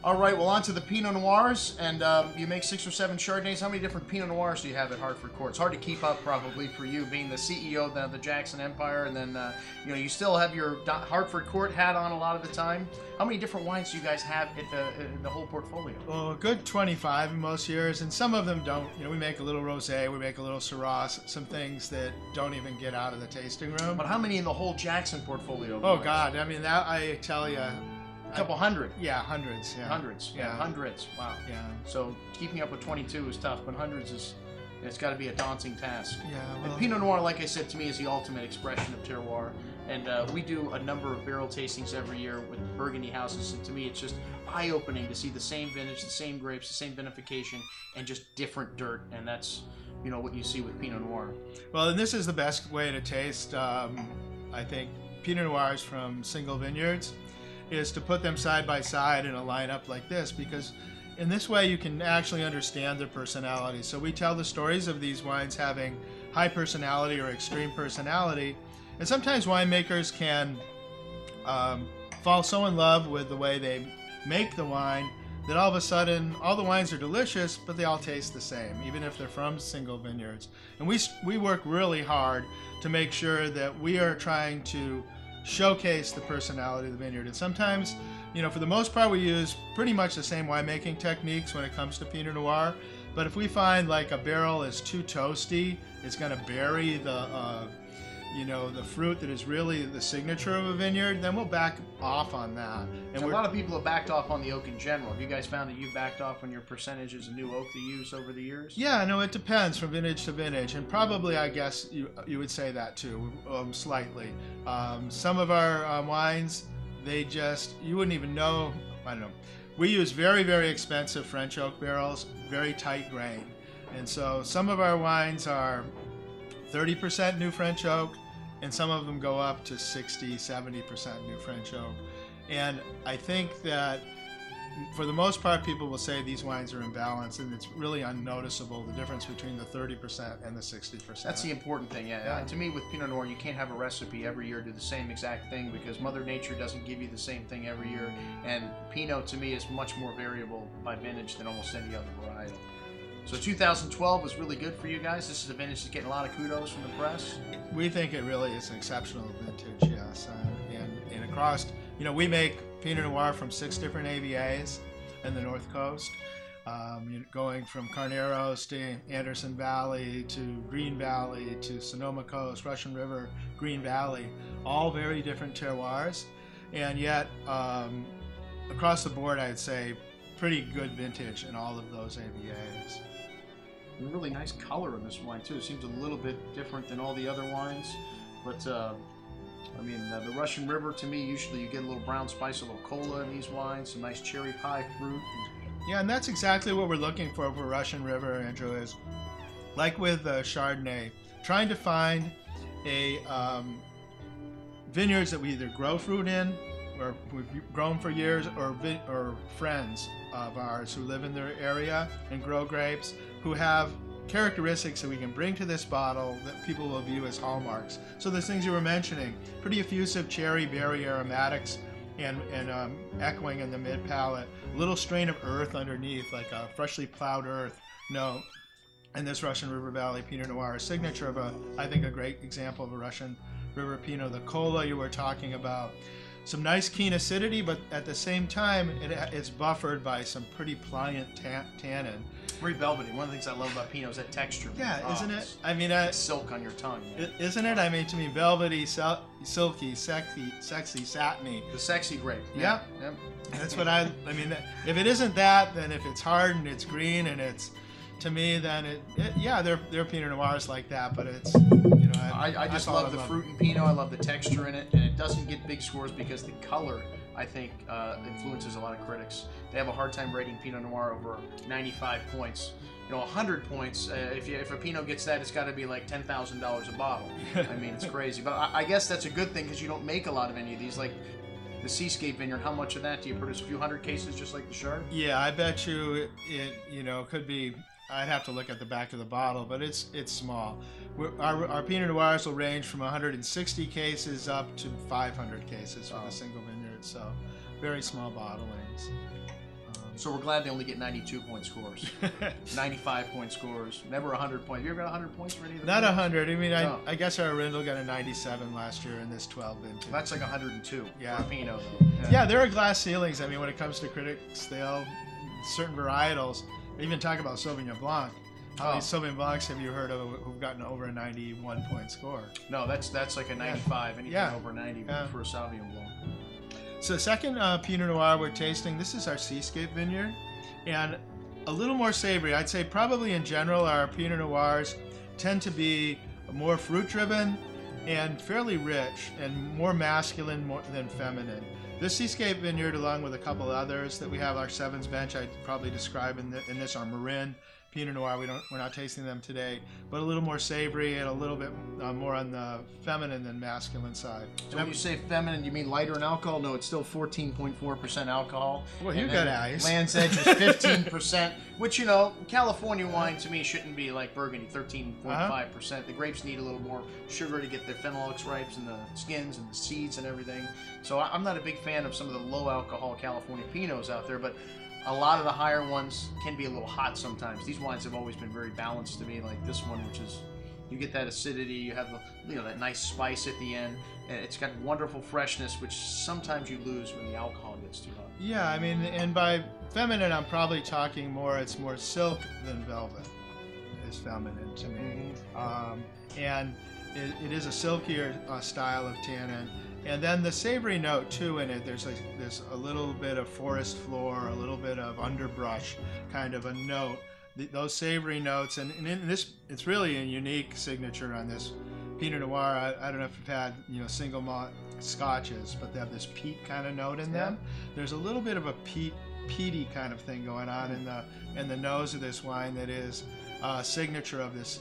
All right, well, on to the Pinot Noirs, and you make 6 or 7 Chardonnays. How many different Pinot Noirs do you have at Hartford Court? It's hard to keep up, probably, for you, being the CEO of the Jackson Empire, and then, you still have your Hartford Court hat on a lot of the time. How many different wines do you guys have at the whole portfolio? Well, a good 25 in most years, and some of them don't. We make a little rosé, we make a little Syrah, some things that don't even get out of the tasting room. But how many in the whole Jackson portfolio? Oh, God, I mean, that, I tell you... A couple hundred. Yeah, hundreds. Yeah. Hundreds. Yeah, hundreds. Wow. Yeah. So keeping up with 22 is tough, but hundreds it's got to be a daunting task. Yeah. Well, and Pinot Noir, like I said, to me is the ultimate expression of terroir. And we do a number of barrel tastings every year with Burgundy houses, and to me it's just eye-opening to see the same vintage, the same grapes, the same vinification, and just different dirt. And that's what you see with Pinot Noir. Well, and this is the best way to taste, I think, Pinot Noirs from single vineyards, is to put them side by side in a lineup like this, because in this way you can actually understand their personality. So we tell the stories of these wines having high personality or extreme personality, and sometimes winemakers can fall so in love with the way they make the wine that all of a sudden all the wines are delicious, but they all taste the same, even if they're from single vineyards. And we work really hard to make sure that we are trying to showcase the personality of the vineyard. And sometimes, for the most part, we use pretty much the same winemaking techniques when it comes to Pinot Noir. But if we find like a barrel is too toasty, it's going to bury the fruit that is really the signature of a vineyard, then we'll back off on that. And so a lot of people have backed off on the oak in general. Have you guys found that you've backed off on your percentages of new oak to use over the years? Yeah, no, it depends from vintage to vintage, and probably I guess you would say that too, slightly. Some of our wines, you wouldn't even know. I don't know. We use very, very expensive French oak barrels, very tight grain, and so some of our wines are 30% new French oak, and some of them go up to 60, 70% new French oak. And I think that for the most part, people will say these wines are imbalanced, and it's really unnoticeable, the difference between the 30% and the 60%. That's the important thing, yeah. To me, with Pinot Noir, you can't have a recipe every year do the same exact thing, because Mother Nature doesn't give you the same thing every year. And Pinot, to me, is much more variable by vintage than almost any other variety. So 2012 was really good for you guys. This is a vintage that's getting a lot of kudos from the press. We think it really is an exceptional vintage, yes. And across, we make Pinot Noir from 6 different AVAs in the North Coast, going from Carneros to Anderson Valley to Green Valley to Sonoma Coast, Russian River, Green Valley, all very different terroirs. And yet, across the board, I'd say pretty good vintage in all of those AVAs. Really nice color in this wine too. It seems a little bit different than all the other wines, but the Russian River, to me, usually you get a little brown spice, a little cola in these wines, some nice cherry pie fruit. Yeah, and that's exactly what we're looking for Russian River, Andrew, is like with Chardonnay, trying to find a vineyards that we either grow fruit in, or we've grown for years, or friends of ours who live in their area and grow grapes, who have characteristics that we can bring to this bottle that people will view as hallmarks. So those things you were mentioning, pretty effusive cherry, berry aromatics, and echoing in the mid palate, a little strain of earth underneath, like a freshly plowed earth note. And this Russian River Valley Pinot Noir is signature of I think a great example of a Russian River Pinot. The cola you were talking about, some nice keen acidity, but at the same time, it's buffered by some pretty pliant tannin. Very velvety. One of the things I love about Pinot is that texture. Yeah, isn't it? I mean, it's silk on your tongue. Isn't it? I mean, to me, velvety, silky, sexy, satiny. The sexy grape. Yeah. Yep. That's what I mean, if it isn't that, then if it's hard and it's green and it's, to me, then they're Pinot Noirs like that, but it's, I just love the fruit in Pinot. I love the texture in it, and it doesn't get big scores because the color, I think, influences a lot of critics. They have a hard time rating Pinot Noir over 95 points. 100 points, if a Pinot gets that, it's got to be like $10,000 a bottle. I mean, it's crazy. But I guess that's a good thing, because you don't make a lot of any of these. Like the Seascape Vineyard, how much of that do you produce? A few hundred cases, just like the Chard? Yeah, I bet you it could be. I'd have to look at the back of the bottle, but it's small. Our Pinot Noirs will range from 160 cases up to 500 cases for a single vineyard, so very small bottlings. So we're glad they only get 92-point scores, 95-point scores, never 100 points. Have you ever got 100 points for any of them? Not 100. I mean, No. I guess our Arundel got a 97 last year in this 12 vintage. That's like 102 Yeah. for a Pinot, though. Yeah, there are glass ceilings. I mean, when it comes to critics, they'll certain varietals. Even talk about Sauvignon Blanc. How many Sauvignon Blancs have you heard of who've gotten over a 91-point score? No, that's like a 95. Anything over 90 for a Sauvignon Blanc. So the second Pinot Noir we're tasting, this is our Seascape Vineyard, and a little more savory. I'd say probably in general our Pinot Noirs tend to be more fruit-driven and fairly rich and more masculine than feminine. This Seascape Vineyard, along with a couple others that we have, our Sevens Bench, I'd probably describe in this, our Marin Pinot Noir. We're not tasting them today, but a little more savory and a little bit more on the feminine than masculine side. So when you say feminine, you mean lighter in alcohol? No, it's still 14.4% alcohol. Well, you got eyes. Land's Edge is 15%, which, you know, California wine to me shouldn't be like Burgundy, 13.5%. The grapes need a little more sugar to get their phenolics ripes and the skins and the seeds and everything. So I'm not a big fan of some of the low alcohol California Pinots out there, but a lot of the higher ones can be a little hot sometimes. These wines have always been very balanced to me, like this one, which is, you get that acidity, you have that nice spice at the end, and it's got wonderful freshness, which sometimes you lose when the alcohol gets too hot. Yeah, I mean, and by feminine, I'm probably talking more, it's more silk than velvet is feminine to me. And it is a silkier style of tannin. And then the savory note too in it, there's a little bit of forest floor, a little bit of underbrush kind of a note. Those savory notes, and in this, it's really a unique signature on this Pinot Noir. I don't know if you've had single malt scotches, but they have this peat kind of note in them. There's a little bit of a peaty kind of thing going on in the nose of this wine that is signature of this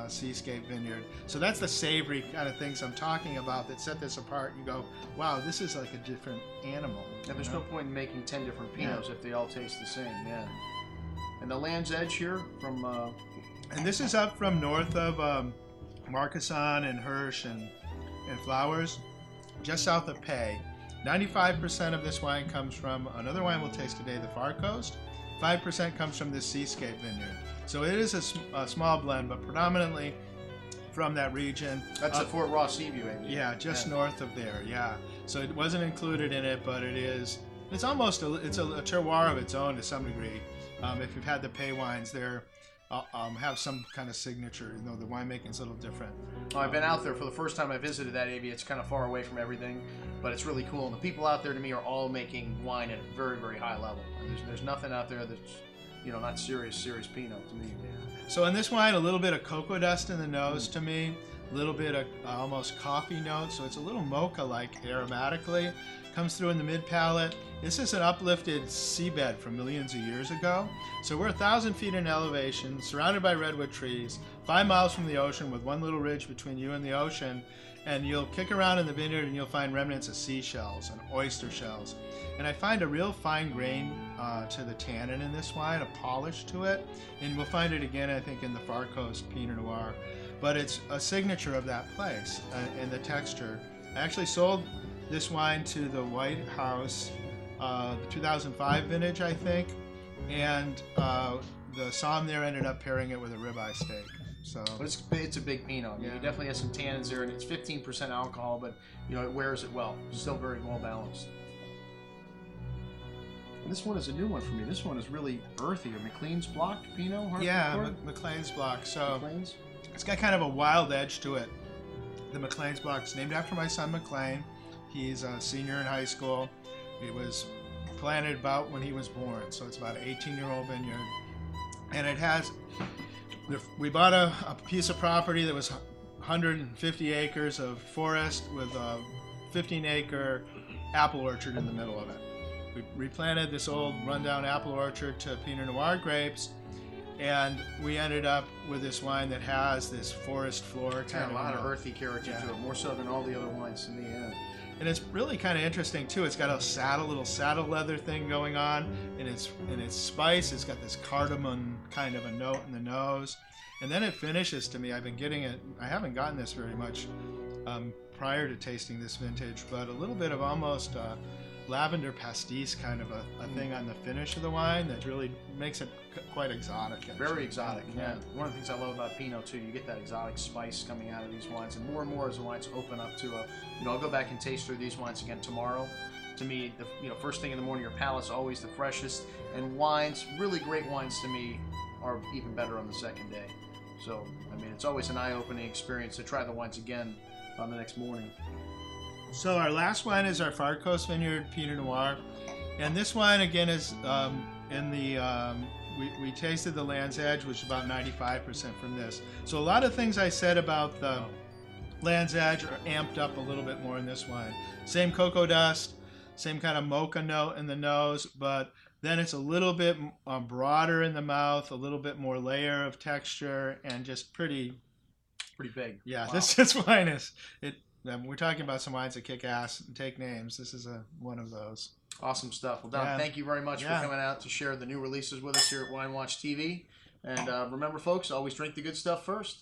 Seascape Vineyard. So that's the savory kind of things I'm talking about that set this apart. You go, wow, this is like a different animal. And there's no point in making 10 different Pinots if they all taste the same. Yeah. And the Land's Edge here from. And this is up from north of Marcasson and Hirsch and Flowers, just south of Pay. 95% of this wine comes from another wine we'll taste today, the Far Coast. 5% comes from this Seascape Vineyard. So it is a small blend, but predominantly from that region. That's the Fort Ross Seaview, I mean. Yeah, just north of there. Yeah. So it wasn't included in it, but it is. It's almost a terroir of its own to some degree. If you've had the Pay wines, they're have some kind of signature. The winemaking's a little different. Oh, I've been out there for the first time I visited that area. It's kind of far away from everything, but it's really cool. And the people out there to me are all making wine at a very, very high level. And there's nothing out there that's not serious Pinot to me. So in this wine, a little bit of cocoa dust in the nose to me, a little bit of almost coffee notes. So it's a little mocha-like aromatically. Comes through in the mid palate. This is an uplifted seabed from millions of years ago. So we're 1,000 feet in elevation, surrounded by redwood trees, 5 miles from the ocean with one little ridge between you and the ocean. And you'll kick around in the vineyard and you'll find remnants of seashells and oyster shells. And I find a real fine grain to the tannin in this wine, a polish to it. And we'll find it again, I think, in the Far Coast Pinot Noir. But it's a signature of that place and the texture. I actually sold this wine to the White House, the 2005 vintage, I think. And the somm there ended up pairing it with a ribeye steak. So, but it's a big Pinot. I mean, it definitely has some tannins there, and it's 15% alcohol, but it wears it well. It's still very well balanced. And this one is a new one for me. This one is really earthy. McLean's Block Pinot. Hartford Court? McLean's Block. So McLean's? It's got kind of a wild edge to it. The McLean's Block is named after my son McLean. He's a senior in high school. It was planted about when he was born, so it's about an 18-year-old vineyard, and it has. We bought a piece of property that was 150 acres of forest with a 15-acre apple orchard in the middle of it. We replanted this old rundown apple orchard to Pinot Noir grapes, and we ended up with this wine that has this forest floor. Kind of a lot of earthy character to it, more so than all the other wines to me. Yeah. And it's really kind of interesting too. It's got a little saddle leather thing going on, and its spice. It's got this cardamom kind of a note in the nose, and then it finishes to me. I've been getting it. I haven't gotten this very much prior to tasting this vintage, but a little bit of almost lavender pastis kind of a thing on the finish of the wine that really makes it quite exotic. Actually. Very exotic, yeah. One of the things I love about Pinot too, you get that exotic spice coming out of these wines, and more as the wines open up to a, I'll go back and taste through these wines again tomorrow. To me, first thing in the morning, your palate's always the freshest, and wines, really great wines to me, are even better on the second day. So, I mean, it's always an eye-opening experience to try the wines again on the next morning. So our last wine is our Far Coast Vineyard Pinot Noir, and this wine again is in the we tasted the Land's Edge, which is about 95% from this. So a lot of things I said about the Land's Edge are amped up a little bit more in this wine. Same cocoa dust, same kind of mocha note in the nose, but then it's a little bit broader in the mouth, a little bit more layer of texture, and just pretty big. Yeah, wow. This wine is it. We're talking about some wines that kick ass and take names. This is one of those. Awesome stuff. Well, Don, thank you very much for coming out to share the new releases with us here at WineWatch TV. And remember, folks, always drink the good stuff first.